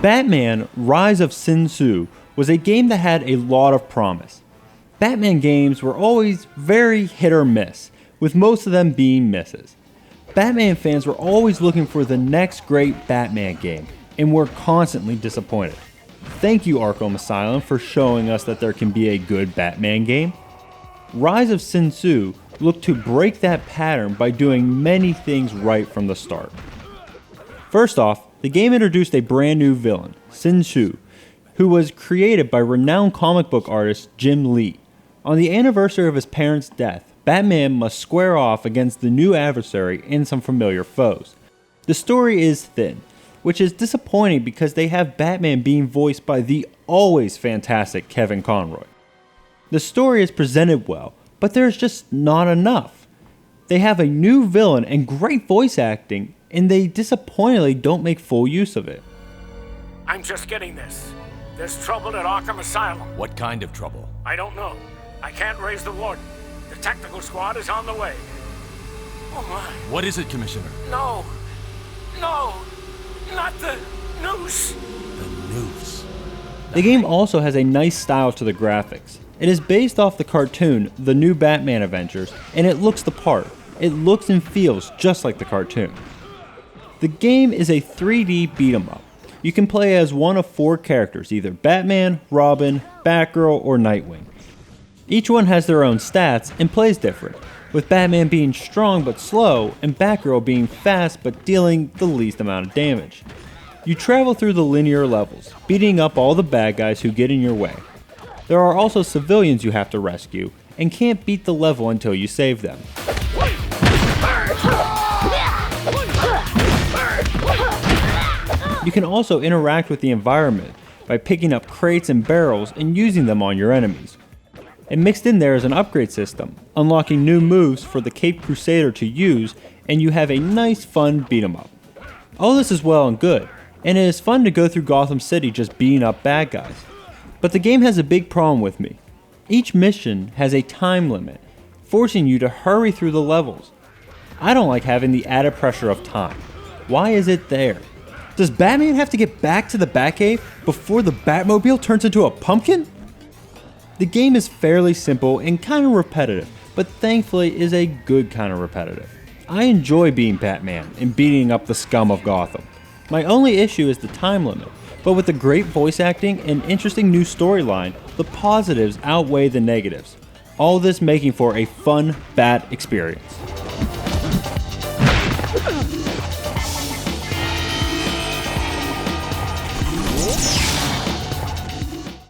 Batman: Rise of Sin Tzu was a game that had a lot of promise. Batman games were always very hit or miss, with most of them being misses. Batman fans were always looking for the next great Batman game, and were constantly disappointed. Thank you, Arkham Asylum, for showing us that there can be a good Batman game. Rise of Sin Tzu looked to break that pattern by doing many things right from the start. First off, the game introduced a brand new villain, Sin Tzu, who was created by renowned comic book artist Jim Lee. On the anniversary of his parents' death, Batman must square off against the new adversary and some familiar foes. The story is thin, which is disappointing because they have Batman being voiced by the always fantastic Kevin Conroy. The story is presented well, but there's just not enough. They have a new villain and great voice acting, and they disappointingly don't make full use of it. I'm just getting this. There's trouble at Arkham Asylum. What kind of trouble? I don't know. I can't raise the warden. The technical squad is on the way. Oh my. What is it, Commissioner? No, not the noose. The noose. The game also has a nice style to the graphics. It is based off the cartoon, The New Batman Adventures, and it looks the part. It looks and feels just like the cartoon. The game is a 3D beat-em-up. You can play as one of 4 characters, either Batman, Robin, Batgirl, or Nightwing. Each one has their own stats and plays different, with Batman being strong but slow, and Batgirl being fast but dealing the least amount of damage. You travel through the linear levels, beating up all the bad guys who get in your way. There are also civilians you have to rescue, and can't beat the level until you save them. You can also interact with the environment by picking up crates and barrels and using them on your enemies. And mixed in there is an upgrade system, unlocking new moves for the Caped Crusader to use, and you have a nice fun beat 'em up. All this is well and good, and it is fun to go through Gotham City just beating up bad guys. But the game has a big problem with me. Each mission has a time limit, forcing you to hurry through the levels. I don't like having the added pressure of time. Why is it there? Does Batman have to get back to the Batcave before the Batmobile turns into a pumpkin? The game is fairly simple and kind of repetitive, but thankfully is a good kind of repetitive. I enjoy being Batman and beating up the scum of Gotham. My only issue is the time limit, but with the great voice acting and interesting new storyline, the positives outweigh the negatives. All this making for a fun Bat experience.